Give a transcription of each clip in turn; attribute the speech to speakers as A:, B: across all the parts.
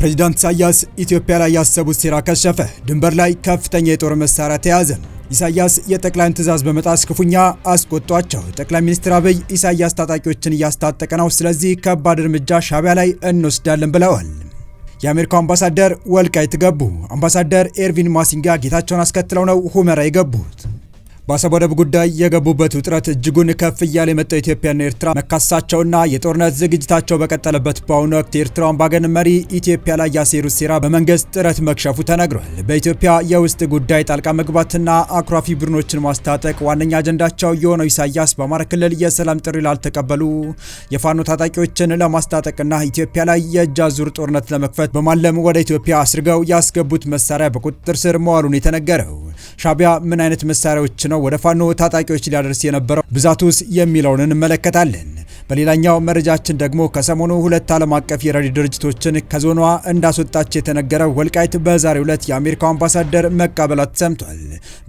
A: ፕሬዝዳንት ኢሳያስ ኢትዮጵያ ላይ ያሰቡት ሴራ ከሸፈ። ድንበር ላይ ከፍተኛ የጦር መሳሪያ ተያዘ። ኢሳያስ የጠቅላይን ትዕዛዝ በመጣስ ክፉኛ አስቆጧቸው። ጠቅላይ ሚኒስትር አብይ ኢሳያስ ታጣቂዎችን እያስታጠቀ ነው፣ ስለዚህ ከባድ እርምጃ ሻዕቢያ ላይ እንወስዳለን ብለዋል። የአሜሪካው አምባሳደር ወልቃይት ገቡ። አምባሳደር ኤርቪን ማሲንጋ ጌታቸውን አስከትለው ነው ሁመራ የገቡት። በአሰብ ወደብ ጉዳይ የገቡበት ውጥረት እጅጉን ከፍ እያለ የመጣው ኢትዮጵያና ኤርትራ መካሰሳቸውና የጦርነት ዝግጅታቸው በቀጠለበት በአሁኑ ወቅት የኤርትራው አምባገነን መሪ ኢትዮጵያ ላይ ያሴሩት ሴራ በመንግስት ጥረት መክሸፉ ተነግሯል። በኢትዮጵያ የውስጥ ጉዳይ ጣልቃ መግባትና አኩራፊ ቡድኖችን ማስታጠቅ ዋነኛ አጀንዳቸው የሆነው ኢሳያስ በአማራ ክልል የሰላም ጥሪ ላልተቀበሉ የፋኖ ታጣቂዎችን ለማስታጠቅና ኢትዮጵያ ላይ የእጅ አዙር ጦርነት ለመክፈት በማለም ወደ ኢትዮጵያ አስርገው ያስገቡት መሳሪያ በቁጥጥር ስር መዋሉን የተነገረው። ሻዕቢያ ምን አይነት መሳሪያዎች ነው ወደ ፋኖ ታጣቂዎች ሊያደርስ የነበረው? ብዛቱስ የሚለውን እንመለከታለን። በሌላኛው መረጃችን ደግሞ ከሰሞኑ ሁለት ዓለም አቀፍ የረድኤት ድርጅቶችን ከዞኗ እንዳስወጣች የተነገረው ወልቃይት በዛሬው ዕለት የአሜሪካው አምባሳደር መቀበላት ሰምቷል።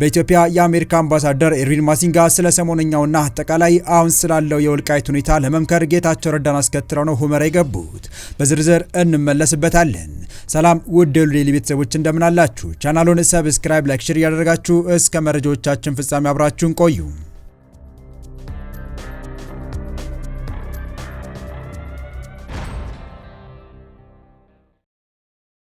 A: በኢትዮጵያ የአሜሪካ አምባሳደር ኤርቪን ማሲንጋ ስለ ሰሞነኛውና አጠቃላይ አሁን ስላለው የወልቃይት ሁኔታ ለመምከር ጌታቸው ረዳን አስከትለው ነው ሁመራ የገቡት። በዝርዝር እንመለስበታለን። ሰላም ውድ የሉሌሊ ቤተሰቦች እንደምን አላችሁ? ቻናሉን ሰብስክራይብ፣ ላይክ፣ ሼር ያደረጋችሁ እስከ መረጃዎቻችን ፍጻሜ አብራችሁን ቆዩ።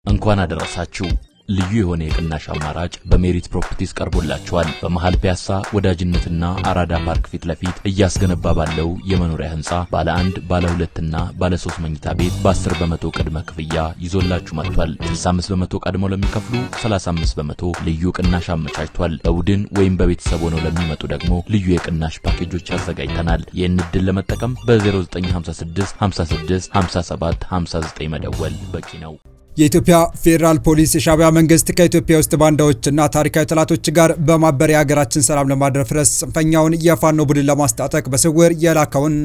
B: እንኳን አደረሳችሁ። ልዩ የሆነ የቅናሽ አማራጭ በሜሪት ፕሮፐርቲስ ቀርቦላችኋል። በመሃል ፒያሳ ወዳጅነትና አራዳ ፓርክ ፊት ለፊት እያስገነባ ባለው የመኖሪያ ህንጻ ባለ 1፣ ባለ 2 እና ባለ 3 መኝታ ቤት በ10 በመቶ ቅድመ ክፍያ ይዞላችሁ መጥቷል። 65 በመቶ ቀድሞ ለሚከፍሉ 35 በመቶ ልዩ ቅናሽ አመቻችቷል። በቡድን ወይም በቤተሰብ ሆነው ለሚመጡ ደግሞ ልዩ የቅናሽ ፓኬጆች አዘጋጅተናል። ይህን ዕድል ለመጠቀም በ0956 56 57 59 መደወል በቂ ነው።
A: የኢትዮጵያ ፌዴራል ፖሊስ የሻዕቢያ መንግስት ከኢትዮጵያ ውስጥ ባንዳዎችና ታሪካዊ ጠላቶች ጋር በማበር የሀገራችን ሰላም ለማደፍረስ ጽንፈኛውን የፋኖ ቡድን ለማስታጠቅ በስውር የላከውን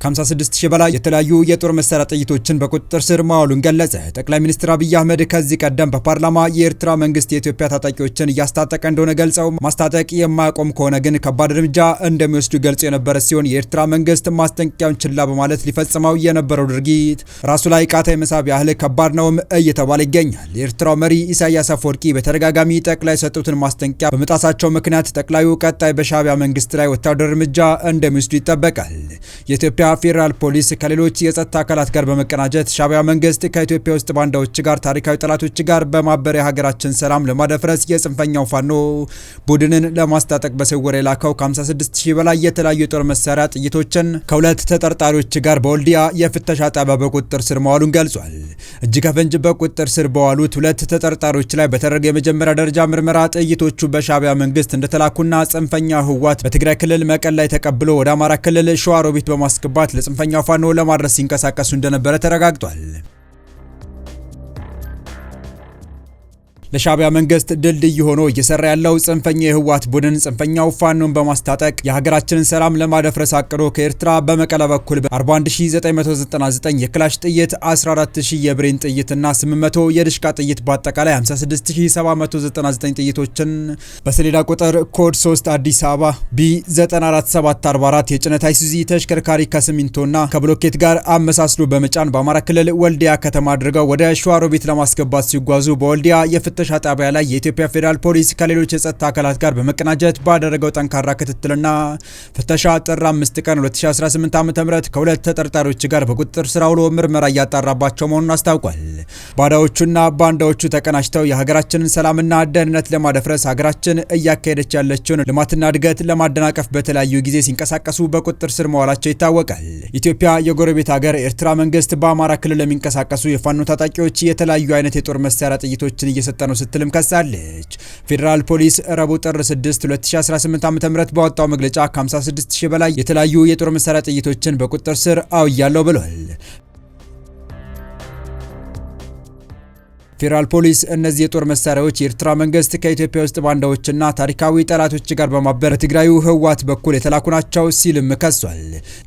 A: ከ56000 በላይ የተለያዩ የጦር መሳሪያ ጥይቶችን በቁጥጥር ስር ማዋሉን ገለጸ። ጠቅላይ ሚኒስትር አብይ አህመድ ከዚህ ቀደም በፓርላማ የኤርትራ መንግስት የኢትዮጵያ ታጣቂዎችን እያስታጠቀ እንደሆነ ገልጸው ማስታጠቅ የማያቆም ከሆነ ግን ከባድ እርምጃ እንደሚወስዱ ገልጸው የነበረ ሲሆን የኤርትራ መንግስት ማስጠንቀቂያውን ችላ በማለት ሊፈጽመው የነበረው ድርጊት ራሱ ላይ ቃታ የመሳብ ያህል ከባድ ነውም እየተባለ ይገኛል። የኤርትራው መሪ ኢሳያስ አፈወርቂ በተደጋጋሚ ጠቅላይ የሰጡትን ማስጠንቀቂያ በመጣሳቸው ምክንያት ጠቅላዩ ቀጣይ በሻዕቢያ መንግስት ላይ ወታደራዊ እርምጃ እንደሚወስዱ ይጠበቃል። የኢትዮጵያ ፌዴራል ፖሊስ ከሌሎች የጸጥታ አካላት ጋር በመቀናጀት ሻዕቢያ መንግስት ከኢትዮጵያ ውስጥ ባንዳዎች ጋር ታሪካዊ ጠላቶች ጋር በማበር የሀገራችን ሰላም ለማደፍረስ የጽንፈኛው ፋኖ ቡድንን ለማስታጠቅ በስውር የላከው ከ56000 በላይ የተለያዩ የጦር መሳሪያ ጥይቶችን ከሁለት ተጠርጣሪዎች ጋር በወልዲያ የፍተሻ ጣቢያ በቁጥጥር ስር መዋሉን ገልጿል። እጅ ከፍንጅ ቁጥጥር ስር በዋሉት ሁለት ተጠርጣሪዎች ላይ በተደረገ የመጀመሪያ ደረጃ ምርመራ ጥይቶቹ በሻዕቢያ መንግስት እንደተላኩና ጽንፈኛ ህወሓት በትግራይ ክልል መቀሌ ላይ ተቀብሎ ወደ አማራ ክልል ሸዋሮቢት በማስገባት ለጽንፈኛው ፋኖ ለማድረስ ሲንቀሳቀሱ እንደነበረ ተረጋግጧል። ለሻዕቢያ መንግስት ድልድይ ሆኖ እየሰራ ያለው ጽንፈኛ የህወሓት ቡድን ጽንፈኛው ፋኖን በማስታጠቅ የሀገራችንን ሰላም ለማደፍረስ አቅዶ ከኤርትራ በመቀለ በኩል 41999 የክላሽ ጥይት፣ 14000 የብሬን ጥይትና 800 የድሽቃ ጥይት በአጠቃላይ 56799 ጥይቶችን በሰሌዳ ቁጥር ኮድ 3 አዲስ አበባ B94744 የጭነት አይሱዚ ተሽከርካሪ ከሲሚንቶና ከብሎኬት ጋር አመሳስሎ በመጫን በአማራ ክልል ወልዲያ ከተማ አድርገው ወደ ሸዋሮቢት ለማስገባት ሲጓዙ በወልዲያ የፍተሻ ጣቢያ ላይ የኢትዮጵያ ፌዴራል ፖሊስ ከሌሎች የጸጥታ አካላት ጋር በመቀናጀት ባደረገው ጠንካራ ክትትልና ፍተሻ ጥር 5 ቀን 2018 ዓ.ም ከሁለት ተጠርጣሪዎች ጋር በቁጥጥር ስር አውሎ ምርመራ እያጣራባቸው መሆኑን አስታውቋል። ባዳዎቹና ባንዳዎቹ ተቀናጅተው የሀገራችንን ሰላምና ደህንነት ለማደፍረስ ሀገራችን እያካሄደች ያለችውን ልማትና እድገት ለማደናቀፍ በተለያዩ ጊዜ ሲንቀሳቀሱ በቁጥጥር ስር መዋላቸው ይታወቃል። ኢትዮጵያ የጎረቤት ሀገር ኤርትራ መንግስት በአማራ ክልል ለሚንቀሳቀሱ የፋኖ ታጣቂዎች የተለያዩ አይነት የጦር መሳሪያ ጥይቶችን እየሰጠ ነው ስትልም ከሳለች። ፌዴራል ፖሊስ ረቡዕ ጥር 6 2018 ዓ.ም ባወጣው መግለጫ ከ56000 በላይ የተለያዩ የጦር መሳሪያ ጥይቶችን በቁጥጥር ስር አውያለሁ ብሏል። ፌዴራል ፖሊስ እነዚህ የጦር መሳሪያዎች የኤርትራ መንግስት ከኢትዮጵያ ውስጥ ባንዳዎችና ታሪካዊ ጠላቶች ጋር በማበር በትግራዩ ህወሓት በኩል የተላኩ ናቸው ሲልም ከሷል።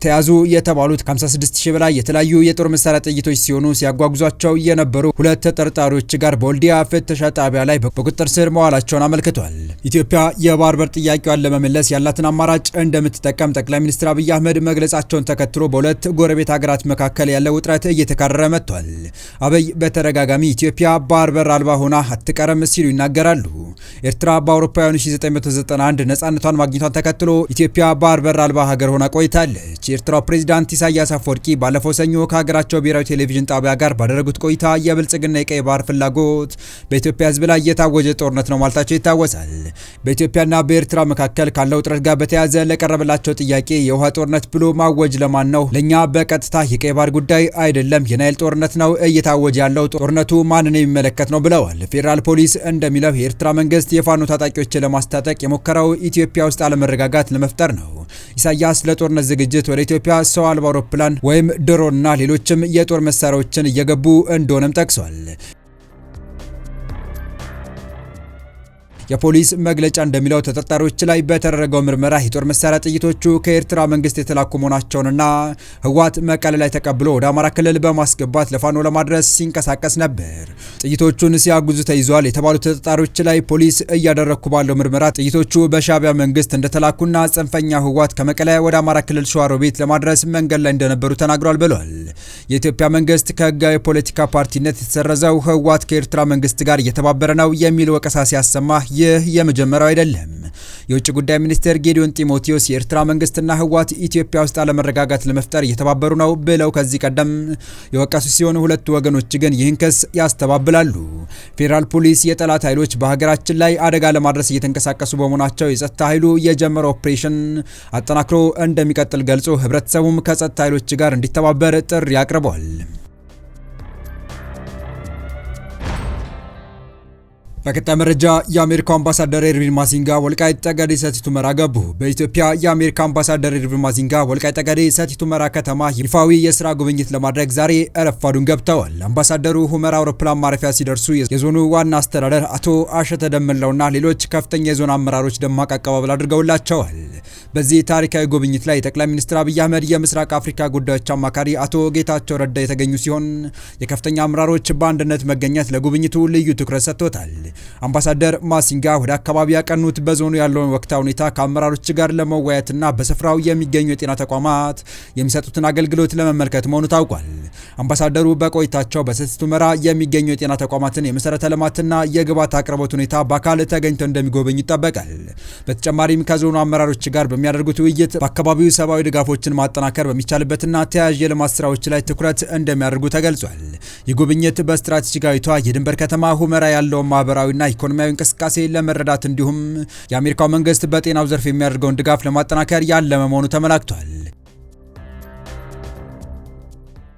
A: ተያዙ የተባሉት ከ56000 በላይ የተለያዩ የጦር መሳሪያ ጥይቶች ሲሆኑ ሲያጓጉዟቸው የነበሩ ሁለት ተጠርጣሪዎች ጋር በወልዲያ ፍተሻ ጣቢያ ላይ በቁጥጥር ስር መዋላቸውን አመልክቷል። ኢትዮጵያ የባህር በር ጥያቄዋን ለመመለስ ያላትን አማራጭ እንደምትጠቀም ጠቅላይ ሚኒስትር አብይ አህመድ መግለጻቸውን ተከትሎ በሁለት ጎረቤት ሀገራት መካከል ያለው ውጥረት እየተካረረ መጥቷል። አብይ በተደጋጋሚ ኢትዮጵያ ባህር በር አልባ ሆና አትቀርም ሲሉ ይናገራሉ። ኤርትራ በአውሮፓውያኑ 1991 ነጻነቷን ማግኘቷን ተከትሎ ኢትዮጵያ ባህር በር አልባ ሀገር ሆና ቆይታለች። የኤርትራው ፕሬዝዳንት ኢሳያስ አፈወርቂ ባለፈው ሰኞ ከሀገራቸው ብሔራዊ ቴሌቪዥን ጣቢያ ጋር ባደረጉት ቆይታ የብልጽግና የቀይ ባህር ፍላጎት በኢትዮጵያ ህዝብ ላይ የታወጀ ጦርነት ነው ማለታቸው ይታወሳል። በኢትዮጵያና በኤርትራ መካከል ካለው ውጥረት ጋር በተያያዘ ለቀረበላቸው ጥያቄ የውሃ ጦርነት ብሎ ማወጅ ለማን ነው? ለኛ በቀጥታ የቀይ ባህር ጉዳይ አይደለም፣ የናይል ጦርነት ነው እየታወጀ ያለው። ጦርነቱ ማንን የሚመለከት ነው ብለዋል። ፌዴራል ፖሊስ እንደሚለው የኤርትራ መንግስት የፋኖ ታጣቂዎችን ለማስታጠቅ የሞከረው ኢትዮጵያ ውስጥ አለመረጋጋት ለመፍጠር ነው። ኢሳያስ ለጦርነት ዝግጅት ወደ ኢትዮጵያ ሰው አልባ አውሮፕላን ወይም ድሮንና ሌሎችም የጦር መሳሪያዎችን እየገቡ እንደሆነም ጠቅሷል። የፖሊስ መግለጫ እንደሚለው ተጠርጣሪዎች ላይ በተደረገው ምርመራ የጦር መሳሪያ ጥይቶቹ ከኤርትራ መንግስት የተላኩ መሆናቸውንና ህወሓት መቀሌ ላይ ተቀብሎ ወደ አማራ ክልል በማስገባት ለፋኖ ለማድረስ ሲንቀሳቀስ ነበር። ጥይቶቹን ሲያጉዙ ተይዟል የተባሉ ተጠርጣሪዎች ላይ ፖሊስ እያደረኩ ባለው ምርመራ ጥይቶቹ በሻዕቢያ መንግስት እንደተላኩና ጽንፈኛ ህወሓት ከመቀሌ ወደ አማራ ክልል ሸዋሮቢት ለማድረስ መንገድ ላይ እንደነበሩ ተናግሯል ብሏል። የኢትዮጵያ መንግስት ከህጋዊ ፖለቲካ ፓርቲነት የተሰረዘው ህወሓት ከኤርትራ መንግስት ጋር እየተባበረ ነው የሚል ወቀሳ ሲያሰማ ይህ የመጀመሪያው አይደለም። የውጭ ጉዳይ ሚኒስትር ጌዲዮን ጢሞቴዎስ የኤርትራ መንግስትና ህወሓት ኢትዮጵያ ውስጥ አለመረጋጋት ለመፍጠር እየተባበሩ ነው ብለው ከዚህ ቀደም የወቀሱ ሲሆን ሁለቱ ወገኖች ግን ይህን ክስ ያስተባብላሉ። ፌዴራል ፖሊስ የጠላት ኃይሎች በሀገራችን ላይ አደጋ ለማድረስ እየተንቀሳቀሱ በመሆናቸው የጸጥታ ኃይሉ የጀመረው ኦፕሬሽን አጠናክሮ እንደሚቀጥል ገልጾ ህብረተሰቡም ከጸጥታ ኃይሎች ጋር እንዲተባበር ጥሪ አቅርቧል። በቀጣይ መረጃ የአሜሪካው አምባሳደር ኤርቪን ማሲንጋ ወልቃይት ጠገዴ ሰቲት ሁመራ ገቡ። በኢትዮጵያ የአሜሪካ አምባሳደር ኤርቪን ማሲንጋ ወልቃይት ጠገዴ ሰቲት ሁመራ ከተማ ይፋዊ የስራ ጉብኝት ለማድረግ ዛሬ ረፋዱን ገብተዋል። አምባሳደሩ ሁመራ አውሮፕላን ማረፊያ ሲደርሱ የዞኑ ዋና አስተዳደር አቶ አሸተ ደምለውና ሌሎች ከፍተኛ የዞን አመራሮች ደማቅ አቀባበል አድርገውላቸዋል። በዚህ ታሪካዊ ጉብኝት ላይ ጠቅላይ ሚኒስትር አብይ አህመድ፣ የምስራቅ አፍሪካ ጉዳዮች አማካሪ አቶ ጌታቸው ረዳ የተገኙ ሲሆን የከፍተኛ አመራሮች በአንድነት መገኘት ለጉብኝቱ ልዩ ትኩረት ሰጥቶታል። አምባሳደር ማሲንጋ ወደ አካባቢ ያቀኑት በዞኑ ያለውን ወቅታዊ ሁኔታ ከአመራሮች ጋር ለመወያየትና በስፍራው የሚገኙ የጤና ተቋማት የሚሰጡትን አገልግሎት ለመመልከት መሆኑ ታውቋል። አምባሳደሩ በቆይታቸው በሰቲት ሁመራ የሚገኙ የጤና ተቋማትን የመሰረተ ልማትና የግብዓት አቅርቦት ሁኔታ በአካል ተገኝተው እንደሚጎበኙ ይጠበቃል። በተጨማሪም ከዞኑ አመራሮች ጋር በሚያደርጉት ውይይት በአካባቢው ሰብአዊ ድጋፎችን ማጠናከር በሚቻልበትና ተያያዥ የልማት ስራዎች ላይ ትኩረት እንደሚያደርጉ ተገልጿል። ይህ ጉብኝት በስትራቴጂካዊቷ የድንበር ከተማ ሁመራ ያለውን ማህበራዊና ኢኮኖሚያዊ እንቅስቃሴ ለመረዳት እንዲሁም የአሜሪካው መንግስት በጤናው ዘርፍ የሚያደርገውን ድጋፍ ለማጠናከር ያለመ መሆኑ ተመላክቷል።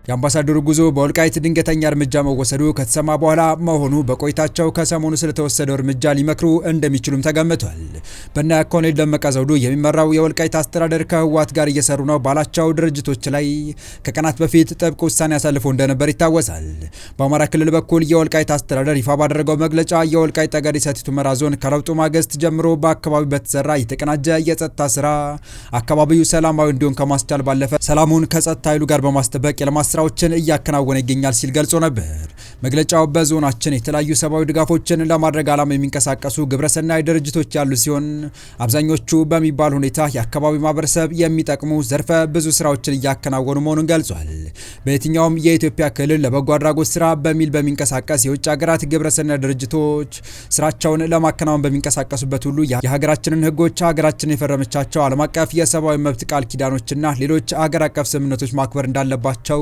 A: የአምባሳደሩ ጉዞ በወልቃይት ድንገተኛ እርምጃ መወሰዱ ከተሰማ በኋላ መሆኑ በቆይታቸው ከሰሞኑ ስለተወሰደው እርምጃ ሊመክሩ እንደሚችሉም ተገምቷል። በእነ ኮሎኔል ደመቀ ዘውዱ የሚመራው የወልቃይት አስተዳደር ከህወሓት ጋር እየሰሩ ነው ባላቸው ድርጅቶች ላይ ከቀናት በፊት ጥብቅ ውሳኔ አሳልፎ እንደነበር ይታወሳል። በአማራ ክልል በኩል የወልቃይት አስተዳደር ይፋ ባደረገው መግለጫ የወልቃይት ጠገዴ ሰቲት ሁመራ ዞን ከለውጡ ማግስት ጀምሮ በአካባቢው በተሰራ የተቀናጀ የጸጥታ ስራ አካባቢው ሰላማዊ እንዲሆን ከማስቻል ባለፈ ሰላሙን ከጸጥታ ኃይሉ ጋር በማስጠበቅ የልማት ስራዎችን እያከናወነ ይገኛል ሲል ገልጾ ነበር። መግለጫው በዞናችን የተለያዩ ሰብአዊ ድጋፎችን ለማድረግ ዓላማ የሚንቀሳቀሱ ግብረሰናይ ድርጅቶች ያሉ ሲሆን አብዛኞቹ በሚባል ሁኔታ የአካባቢው ማህበረሰብ የሚጠቅሙ ዘርፈ ብዙ ስራዎችን እያከናወኑ መሆኑን ገልጿል። በየትኛውም የኢትዮጵያ ክልል ለበጎ አድራጎት ስራ በሚል በሚንቀሳቀስ የውጭ ሀገራት ግብረሰናይ ድርጅቶች ስራቸውን ለማከናወን በሚንቀሳቀሱበት ሁሉ የሀገራችንን ህጎች፣ ሀገራችን የፈረመቻቸው ዓለም አቀፍ የሰብአዊ መብት ቃል ኪዳኖችና ሌሎች ሀገር አቀፍ ስምምነቶች ማክበር እንዳለባቸው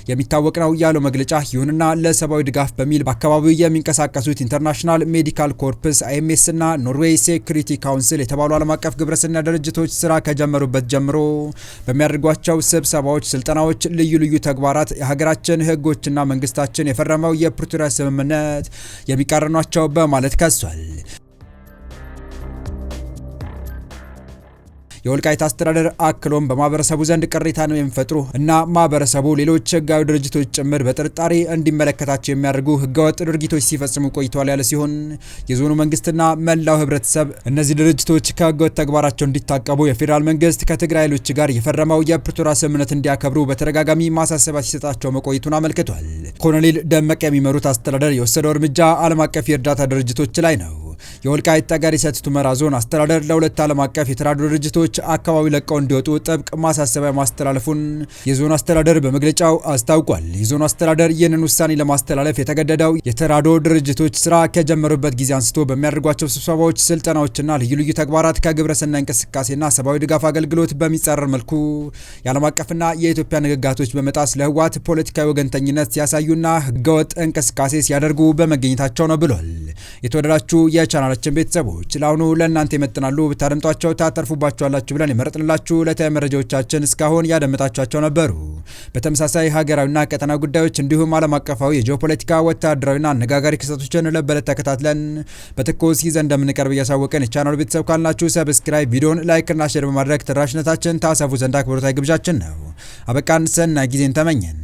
A: የሚታወቅ ነው ያለው መግለጫ። ይሁንና ለሰብአዊ ድጋፍ በሚል በአካባቢው የሚንቀሳቀሱት ኢንተርናሽናል ሜዲካል ኮርፕስ አይኤምኤስ እና ኖርዌይ ሴኩሪቲ ካውንስል የተባሉ ዓለም አቀፍ ግብረሰናይ ድርጅቶች ስራ ከጀመሩበት ጀምሮ በሚያደርጓቸው ስብሰባዎች፣ ስልጠናዎች፣ ልዩ ልዩ ተግባራት የሀገራችን ህጎችና መንግስታችን የፈረመው የፕሪቶሪያ ስምምነት የሚቃረኗቸው በማለት ከሷል። የወልቃይት አስተዳደር አክሎም በማህበረሰቡ ዘንድ ቅሬታን የሚፈጥሩ እና ማህበረሰቡ ሌሎች ህጋዊ ድርጅቶች ጭምር በጥርጣሬ እንዲመለከታቸው የሚያደርጉ ህገወጥ ድርጊቶች ሲፈጽሙ ቆይተዋል ያለ ሲሆን የዞኑ መንግስትና መላው ህብረተሰብ እነዚህ ድርጅቶች ከህገወጥ ተግባራቸው እንዲታቀቡ የፌዴራል መንግስት ከትግራይ ኃይሎች ጋር የፈረመው የፕሪቶሪያ ስምምነት እንዲያከብሩ በተደጋጋሚ ማሳሰቢያ ሲሰጣቸው መቆየቱን አመልክቷል። ኮሎኔል ደመቀ የሚመሩት አስተዳደር የወሰደው እርምጃ ዓለም አቀፍ የእርዳታ ድርጅቶች ላይ ነው። የወልቃይት ጠገዴ ሰቲት ሁመራ ዞን አስተዳደር ለሁለት ዓለም አቀፍ የተራድኦ ድርጅቶች አካባቢ ለቀው እንዲወጡ ጥብቅ ማሳሰቢያ ማስተላለፉን የዞኑ አስተዳደር በመግለጫው አስታውቋል። የዞኑ አስተዳደር ይህንን ውሳኔ ለማስተላለፍ የተገደደው የተራድኦ ድርጅቶች ስራ ከጀመሩበት ጊዜ አንስቶ በሚያደርጓቸው ስብሰባዎች፣ ስልጠናዎችና ልዩ ልዩ ተግባራት ከግብረሰናይ እንቅስቃሴና ሰብአዊ ድጋፍ አገልግሎት በሚጻረር መልኩ የዓለም አቀፍና የኢትዮጵያ ሕግጋቶች በመጣስ ለህወሓት ፖለቲካዊ ወገንተኝነት ሲያሳዩና ህገወጥ እንቅስቃሴ ሲያደርጉ በመገኘታቸው ነው ብሏል። የተወደዳችሁ የቻናላችን ቤተሰቦች ለአሁኑ ለእናንተ ይመጥናሉ ብታደምጧቸው ታተርፉባቸዋላችሁ ብለን የመረጥንላችሁ ዕለታዊ መረጃዎቻችን እስካሁን ያደመጣችኋቸው ነበሩ። በተመሳሳይ ሀገራዊና ቀጠናዊ ጉዳዮች እንዲሁም ዓለም አቀፋዊ የጂኦፖለቲካ ወታደራዊና አነጋጋሪ ክስተቶችን ለበለት ተከታትለን በትኩስ ይዘን እንደምንቀርብ እያሳወቀን የቻናሉ ቤተሰብ ካልናችሁ ሰብስክራይብ፣ ቪዲዮን ላይክና ሼር በማድረግ ተደራሽነታችን ታሰፉ ዘንድ አክብሮታዊ ግብዣችን ነው። አበቃን። ሰናይ ጊዜን ተመኘን።